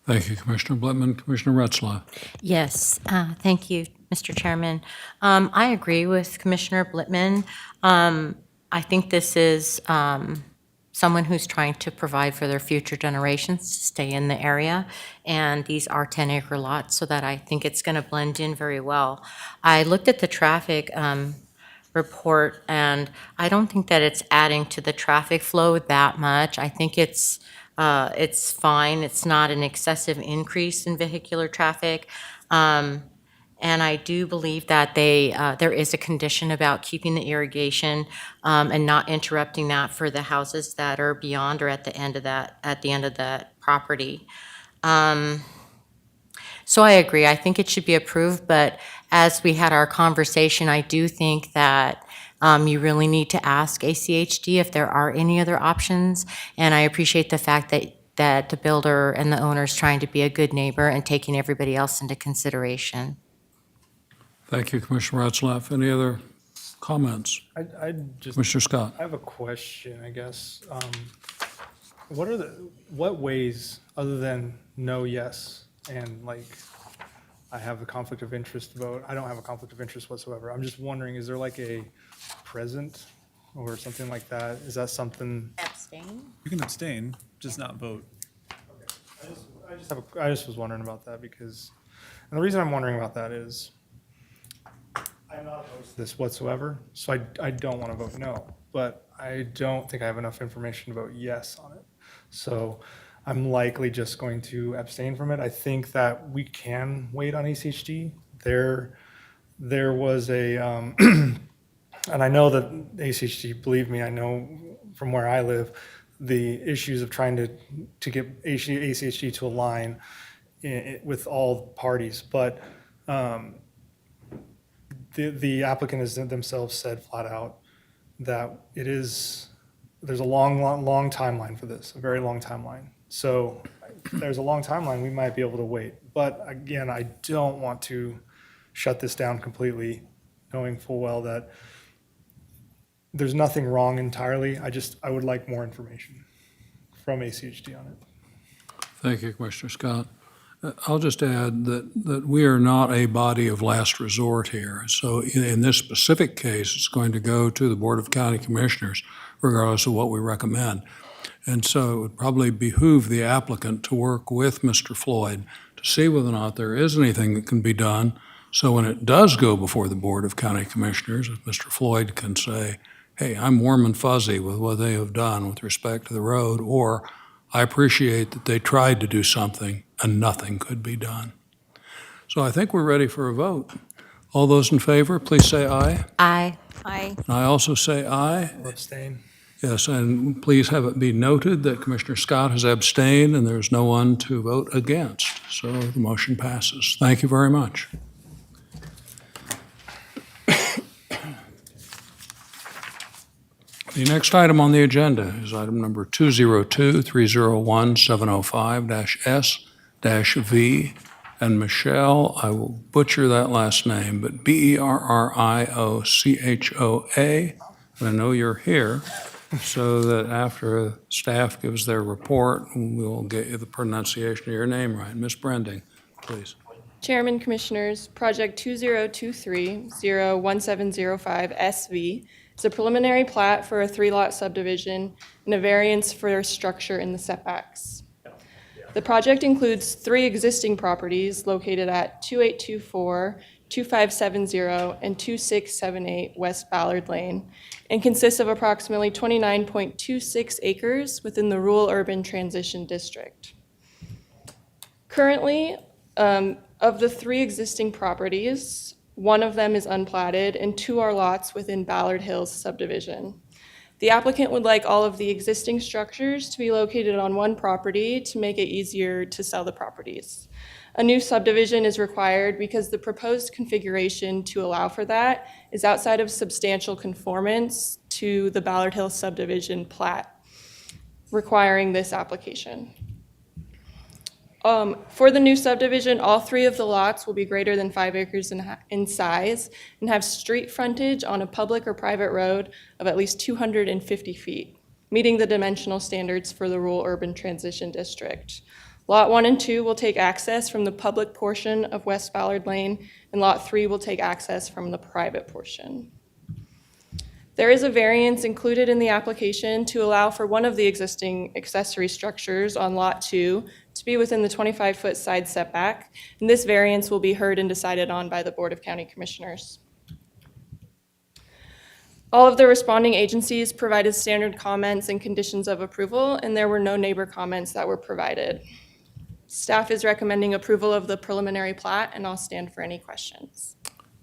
Thank you, Commissioner Blitman. Commissioner Retzlaff. Yes, thank you, Mr. Chairman. I agree with Commissioner Blitman. I think this is someone who's trying to provide for their future generations to stay in the area, and these are 10-acre lots, so that I think it's going to blend in very well. I looked at the traffic report, and I don't think that it's adding to the traffic flow that much. I think it's fine. It's not an excessive increase in vehicular traffic. And I do believe that there is a condition about keeping the irrigation and not interrupting that for the houses that are beyond or at the end of that property. So I agree. I think it should be approved, but as we had our conversation, I do think that you really need to ask ACHD if there are any other options. And I appreciate the fact that the builder and the owner is trying to be a good neighbor and taking everybody else into consideration. Thank you, Commissioner Retzlaff. Any other comments? I just, Commissioner Scott? I have a question, I guess. What ways, other than no, yes, and like, I have a conflict of interest vote, I don't have a conflict of interest whatsoever. I'm just wondering, is there like a present or something like that? Is that something? Abstain? You can abstain, just not vote. I just was wondering about that because, and the reason I'm wondering about that is I'm not opposed to this whatsoever, so I don't want to vote no, but I don't think I have enough information to vote yes on it. So I'm likely just going to abstain from it. I think that we can wait on ACHD. There was a, and I know that ACHD, believe me, I know from where I live, the issues of trying to get ACHD to align with all parties, but the applicant has themselves said flat out that there's a long timeline for this, a very long timeline. So if there's a long timeline, we might be able to wait. But again, I don't want to shut this down completely knowing full well that there's nothing wrong entirely. I would like more information from ACHD on it. Thank you, Commissioner Scott. I'll just add that we are not a body of last resort here. So in this specific case, it's going to go to the Board of County Commissioners regardless of what we recommend. And so it would probably behoove the applicant to work with Mr. Floyd to see whether or not there is anything that can be done. So when it does go before the Board of County Commissioners, if Mr. Floyd can say, hey, I'm warm and fuzzy with what they have done with respect to the road, or I appreciate that they tried to do something and nothing could be done. So I think we're ready for a vote. All those in favor, please say aye. Aye. Aye. And I also say aye. Abstain. Yes, and please have it be noted that Commissioner Scott has abstained and there's no one to vote against. So the motion passes. Thank you very much. The next item on the agenda is item number 202-301-705-S-V. And Michelle, I will butcher that last name, but Berriochoa. And I know you're here, so that after staff gives their report, we'll get you the pronunciation of your name right. Ms. Branding, please. Chairman, Commissioners, Project 2023-01705 SV is a preliminary plat for a 3-lot subdivision and a variance for structure in the setbacks. The project includes 3 existing properties located at 2824, 2570, and 2678 West Ballard Lane, and consists of approximately 29.26 acres within the Rural Urban Transition District. Currently, of the 3 existing properties, 1 of them is unplatted and 2 are lots within Ballard Hills subdivision. The applicant would like all of the existing structures to be located on one property to make it easier to sell the properties. A new subdivision is required because the proposed configuration to allow for that is outside of substantial conformance to the Ballard Hills subdivision plat, requiring this application. For the new subdivision, all 3 of the lots will be greater than 5 acres in size and have street frontage on a public or private road of at least 250 feet, meeting the dimensional standards for the Rural Urban Transition District. Lot 1 and 2 will take access from the public portion of West Ballard Lane, and Lot 3 will take access from the private portion. There is a variance included in the application to allow for one of the existing accessory structures on Lot 2 to be within the 25-foot side setback, and this variance will be heard and decided on by the Board of County Commissioners. All of the responding agencies provided standard comments and conditions of approval, and there were no neighbor comments that were provided. Staff is recommending approval of the preliminary plat, and I'll stand for any questions.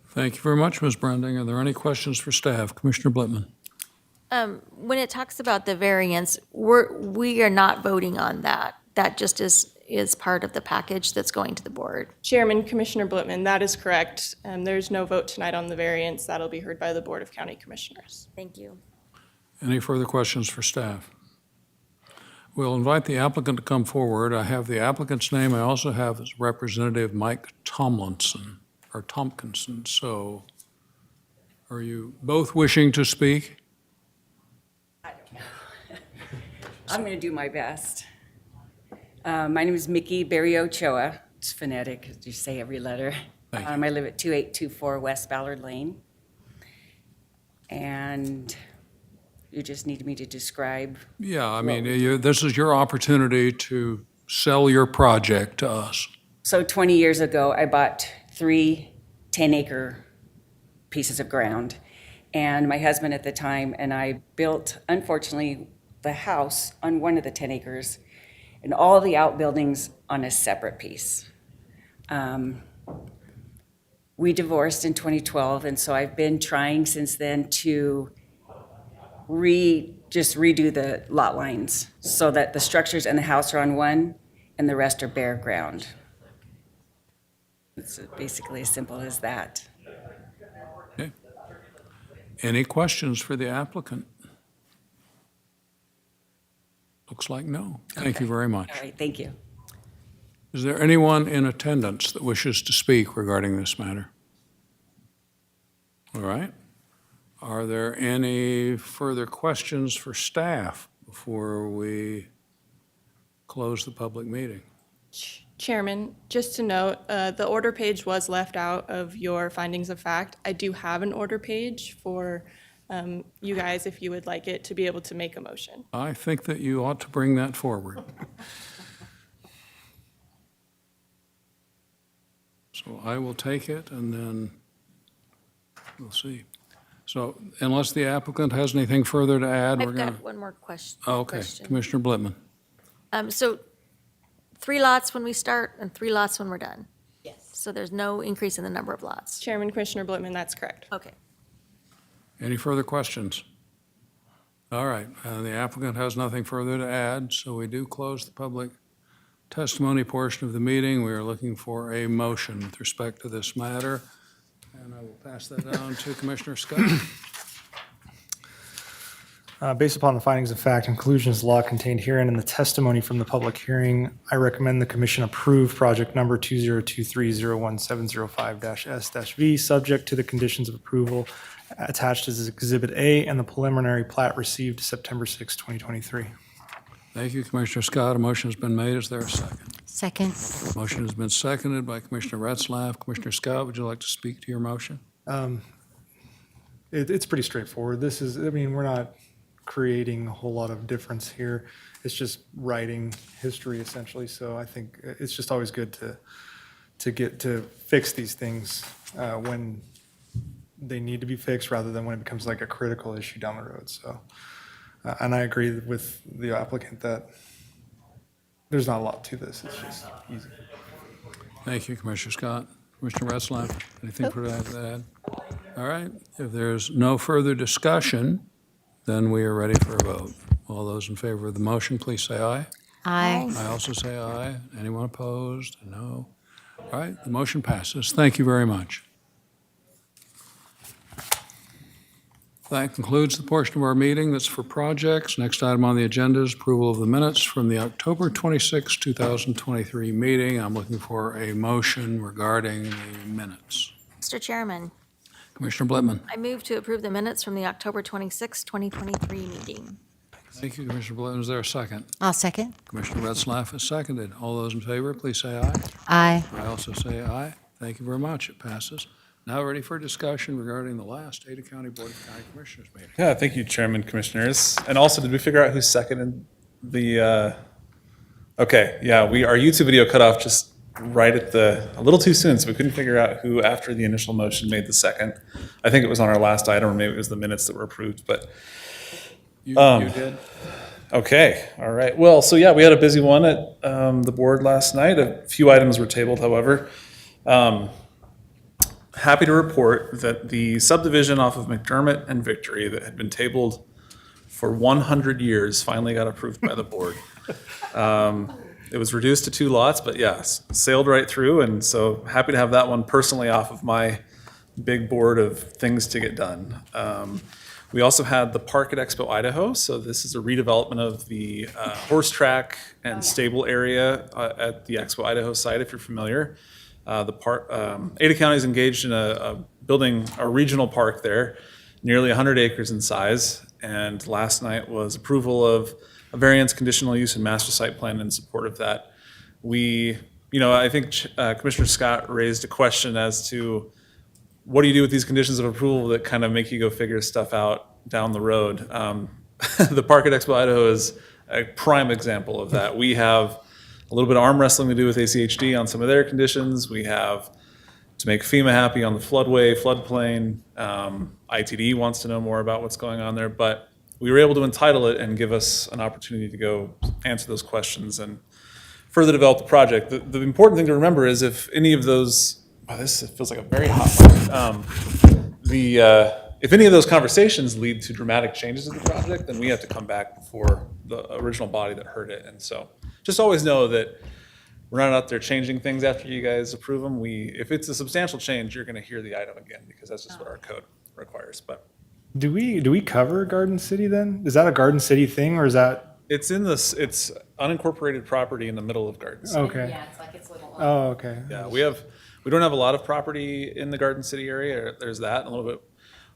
Thank you very much, Ms. Branding. Are there any questions for staff? Commissioner Blitman. When it talks about the variance, we are not voting on that. That just is part of the package that's going to the board. Chairman, Commissioner Blitman, that is correct. There's no vote tonight on the variance. That'll be heard by the Board of County Commissioners. Thank you. Any further questions for staff? We'll invite the applicant to come forward. I have the applicant's name. I also have his representative, Mike Tompkinson. So are you both wishing to speak? I'm going to do my best. My name is Mickey Berriochoa. It's phonetic, you say every letter. Thank you. I live at 2824 West Ballard Lane. And you just need me to describe. Yeah, I mean, this is your opportunity to sell your project to us. So 20 years ago, I bought 3 10-acre pieces of ground. And my husband at the time and I built, unfortunately, the house on one of the 10 acres and all the outbuildings on a separate piece. We divorced in 2012, and so I've been trying since then to just redo the lot lines so that the structures and the house are on one and the rest are bare ground. It's basically as simple as that. Okay. Any questions for the applicant? Looks like no. Thank you very much. All right, thank you. Is there anyone in attendance that wishes to speak regarding this matter? All right. Are there any further questions for staff before we close the public meeting? Chairman, just to note, the order page was left out of your findings of fact. I do have an order page for you guys if you would like it to be able to make a motion. I think that you ought to bring that forward. So I will take it, and then we'll see. So unless the applicant has anything further to add, we're I've going got to... one more question. Okay, Commissioner Blitman. So 3 lots when we start and 3 lots when we're done? Yes. So there's no increase in the number of lots? Chairman Commissioner Blitman, that's correct. Okay. Any further questions? All right, the applicant has nothing further to add, so we do close the public testimony portion of the meeting. We are looking for a motion with respect to this matter, and I will pass that down to Commissioner Scott. Based upon the findings of fact and conclusions of law contained herein and the testimony from the public hearing, I recommend the commission approve project number 2023-01705-S-V, subject to the conditions of approval attached as Exhibit A and the preliminary plat received September 6, 2023. Thank you, Commissioner Scott. A motion has been made. Is there a second? Second. Motion has been seconded by Commissioner Retzlaff. Commissioner Scott, would you like to speak to your motion? It's pretty straightforward. This is, I mean, we're not creating a whole lot of difference here. It's just writing history essentially. So I think it's just always good to get to fix these things when they need to be fixed rather than when it becomes like a critical issue down the road. So, and I agree with the applicant that there's not a lot to this. It's just easy. Thank you, Commissioner Scott. Commissioner Retzlaff, anything for that to add? All right, if there's no further discussion, then we are ready for a vote. All those in favor of the motion, please say aye. Aye. I also say aye. Anyone opposed? No. All right, the motion passes. Thank you very much. That concludes the portion of our meeting that's for projects. Next item on the agenda is approval of the minutes from the October 26, 2023 meeting. I'm looking for a motion regarding the minutes. Mr. Chairman, Commissioner Blitman. I move to approve the minutes from the October 26, 2023 meeting. Thank you, Commissioner Blitman. Is there a second? I'll second. Commissioner Retzlaff is seconded. All those in favor, please say aye. Aye. I also say aye. Thank you very much. It passes. Now ready for discussion regarding the last Ada County Board of County Commissioners meeting. Yeah, thank you, Chairman, Commissioners. And also, did we figure out who seconded the, okay, yeah, our YouTube video cut off just right at a little too soon, so we couldn't figure out who, after the initial motion, made the second. I think it was on our last item, or maybe it was the minutes that were approved, but. You did? Okay, all right. Well, so yeah, we had a busy one at the board last night. A few items were tabled, however. Happy to report that the subdivision off of McDermott and Victory that had been tabled for 100 years finally got approved by the board. It was reduced to 2 lots, but yes, sailed right through, and so happy to have that one personally off of my big board of things to get done. We also had the park at Expo Idaho, so this is a redevelopment of the horse track and stable area at the Expo Idaho site, if you're familiar. Ada County is engaged in building a regional park there, nearly 100 acres in size, and last night was approval of a variance, conditional use, and master site plan in support of that. I think Commissioner Scott raised a question as to what do you do with these conditions of approval that kind of make you go figure stuff out down the road. The park at Expo Idaho is a prime example of that. We have a little bit of arm wrestling to do with ACHD on some of their conditions. We have to make FEMA happy on the floodway, floodplain. ITD wants to know more about what's going on there, but we were able to entitle it and give us an opportunity to go answer those questions and further develop the project. The important thing to remember is if any of those, wow, this feels like a very hot one. If any of those conversations lead to dramatic changes to the project, then we have to come back before the original body that heard it. And so just always know that we're not out there changing things after you guys approve them. If it's a substantial change, you're going to hear the item again because that's just what our code requires. But Do we cover Garden City then? Is that a Garden City thing or is that? it's unincorporated property in the middle of Garden City. Okay. Yeah, it's like it's little. Oh, okay. Yeah, we don't have a lot of property in the Garden City area. There's that and a little bit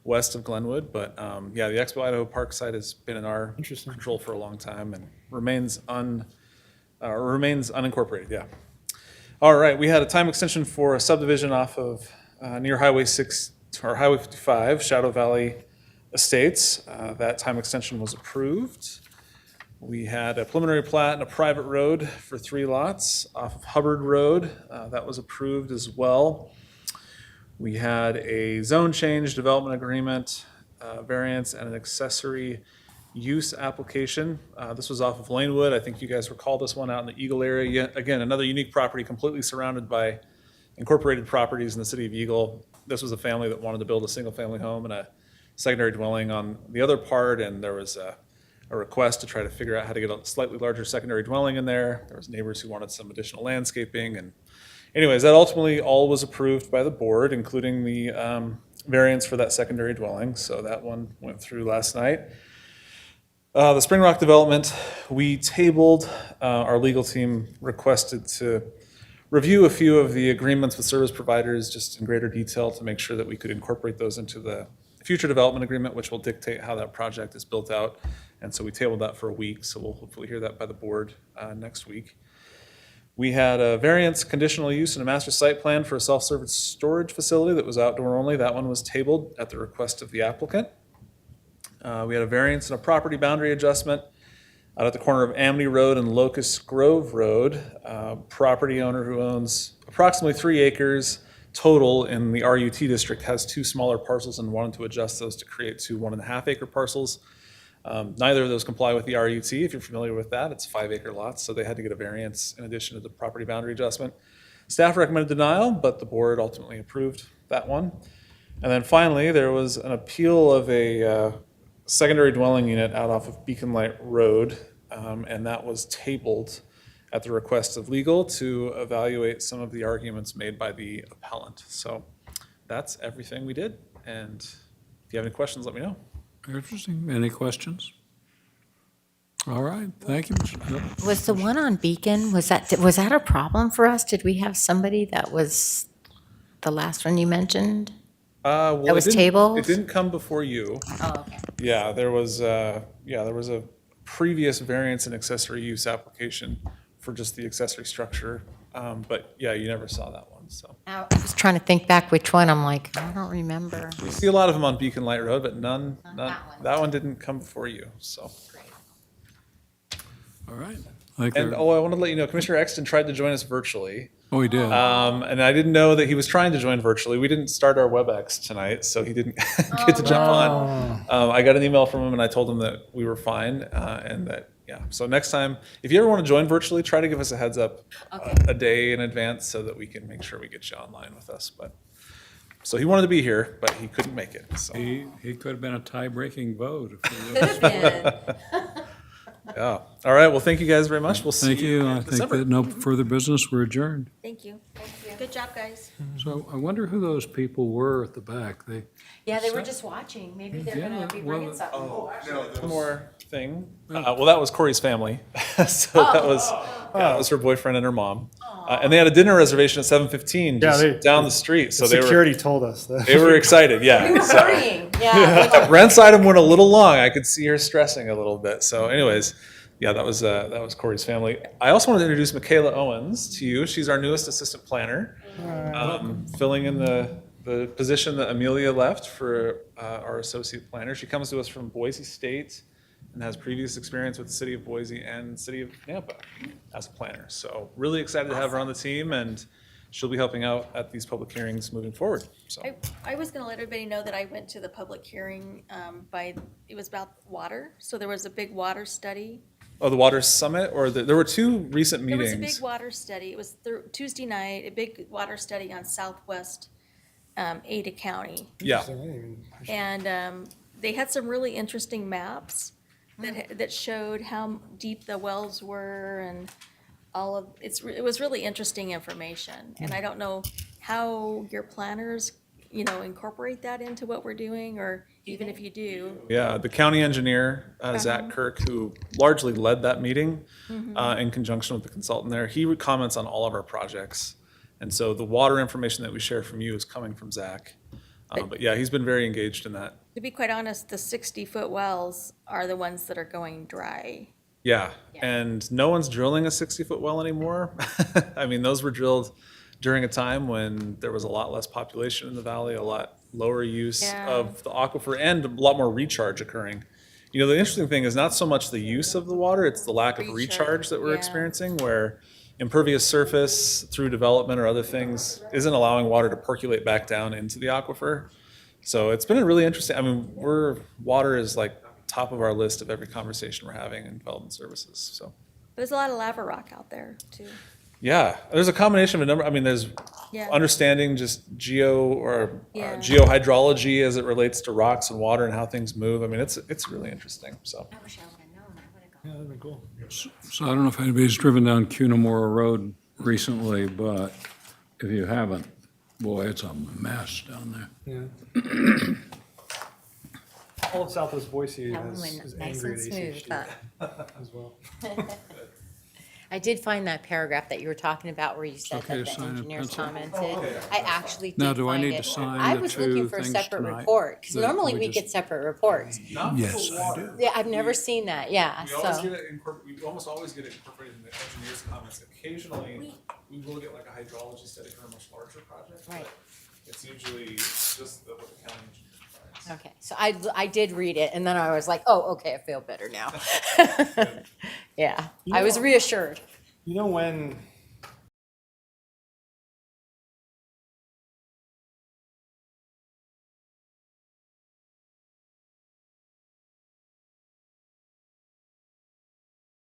west of Glenwood. But yeah, the Expo Idaho Park site has been in our control for a long time and remains unincorporated, yeah. All right, we had a time extension for a subdivision off of near Highway 6 or Highway 55, Shadow Valley Estates. That time extension was approved. We had a preliminary plat and a private road for 3 lots off of Hubbard Road. That was approved as well. We had a zone change development agreement, variance, and an accessory use application. This was off of Lanewood. I think you guys recall this one out in the Eagle area. Yet again, another unique property completely surrounded by incorporated properties in the city of Eagle. This was a family that wanted to build a single-family home and a secondary dwelling on the other part, and there was a request to try to figure out how to get a slightly larger secondary dwelling in there. There was neighbors who wanted some additional landscaping, and anyways, that ultimately all was approved by the board, including the variance for that secondary dwelling. So that one went through last night. The Spring Rock development, we tabled, our legal team requested to review a few of the agreements with service providers just in greater detail to make sure that we could incorporate those into the future development agreement, which will dictate how that project is built out. And so we tabled that for a week, so we'll hopefully hear that by the board next week. We had a variance conditional use and a master site plan for a self-service storage facility that was outdoor only. That one was tabled at the request of the applicant. We had a variance and a property boundary adjustment out at the corner of Amity Road and Locust Grove Road. Property owner who owns approximately 3 acres total in the RUT district has 2 smaller parcels and wanted to adjust those to create 2 1.5 acre parcels. Neither of those comply with the RUT. If you're familiar with that, it's 5 acre lots, so they had to get a variance in addition to the property boundary adjustment. Staff recommended denial, but the board ultimately approved that one. And then finally, there was an appeal of a secondary dwelling unit out off of Beacon Light Road, and that was tabled at the request of legal to evaluate some of the arguments made by the appellant. So that's everything we did, and if you have any questions, let me know. Interesting. Any questions? All right, thank you, Mr. Phillips. Was the one on Beacon, was that a problem for us? Did we have somebody that was the last one you mentioned? Well, That was tabled? It didn't come before you. Oh, okay. Yeah, there was a previous variance and accessory use application for just the accessory structure. But yeah, you never saw that one, so. I was trying to think back which one. I'm like, I don't remember. We see a lot of them on Beacon Light Road, but none, that one. didn't come before you, so. All right. I think And, there- I want to let you know, Commissioner Exton tried to join us virtually. Oh, he did. And I didn't know that he was trying to join virtually. We didn't start our WebEx tonight, so he didn't get to jump on. I got an email from him and I told him that we were fine, and that, yeah. So next time, if you ever want to join virtually, try to give us a heads up a day in advance so that we can make sure we get you online with us. But, so he wanted to be here, but he couldn't make it, so. He could have been a tie-breaking vote. if he Could was- have been. Yeah. All right. Well, thank you guys very much. We'll see Thank you. I in think December. that no further business, we're adjourned. Thank you. Good job, guys. So I wonder who those people were at the back. They, Yeah, they were just watching. Maybe they're Yeah, gonna be well, bringing something. One more thing. Well, that was Corey's family. So that was her boyfriend and her mom. And they had a dinner reservation at 7:15 Yeah, just down the street. So Security told us that. they were excited. Yeah. So Hurrying, yeah. Brent's item went a little long. I could see her stressing a little bit. So anyways, yeah, that was Corey's family. I also wanted to introduce Michaela Owens to you. She's our newest assistant planner, filling in the position that Amelia left for our associate planner. She comes to us from Boise State and has previous experience with the city of Boise and city of Nampa as a planner. So really excited to have her on the team, and she'll be helping out at these public hearings moving forward. So I was going to let everybody know that I went to the public hearing it was about water. So there was a big water study. the Water Summit, or there were 2 recent There meetings. was a big water study. It was Tuesday night, a big water study on southwest Ada County. Yeah. And they had some really interesting maps that showed how deep the wells were and all of, it was really interesting information. And I don't know how your planners, incorporate that into what we're doing, or even if you do. Yeah, the county engineer, Zach Kirk, who largely led that meeting in conjunction with the consultant there, he comments on all of our projects. And so the water information that we share from you is coming from Zach. But yeah, he's been very engaged in that. To be quite honest, the 60-foot wells are the ones that are going dry. Yeah, and no one's drilling a 60-foot well anymore. I mean, those were drilled during a time when there was a lot less population in the valley, a lot lower use Yeah. of the aquifer, and a lot more recharge occurring. You know, the interesting thing is not so much the use of the water, it's the lack of recharge that we're yeah. experiencing, where impervious surface through development or other things isn't allowing water to percolate back down into the aquifer. So it's been a really interesting, I mean, water is like top of our list of every conversation we're having in development services, so. There's a lot of lava rock out there, too. Yeah, there's a combination of a number, I mean, there's Yeah. understanding just Yeah. geohydrology as it relates to rocks and water and how things move. I mean, it's really interesting, so. I wish I would have known. I would have gone. Yeah, that'd be cool. So I don't know if anybody's driven down Cunamora Road recently, but if you haven't, boy, it's a mess down there. Yeah. All of Southwest Boise That one is went is nice angry and at smooth, ACHD huh? as well. I did find that paragraph that you were talking about where you said okay that to the sign in engineers pencil? commented. I actually did Now, do I find need it. to sign I the was two looking for a things separate tonight? report, because That normally we we just- get separate reports. Yes, I do. Yeah, I've never seen that, yeah, We always so. get it we almost always get it incorporated in the engineer's comments. Occasionally, we will get like a hydrology study for a much larger project. but Right. It's usually just what the county engineer provides. Okay, so I did read it, and then I was like, oh, okay, I feel better now. Yeah, I was reassured. You know when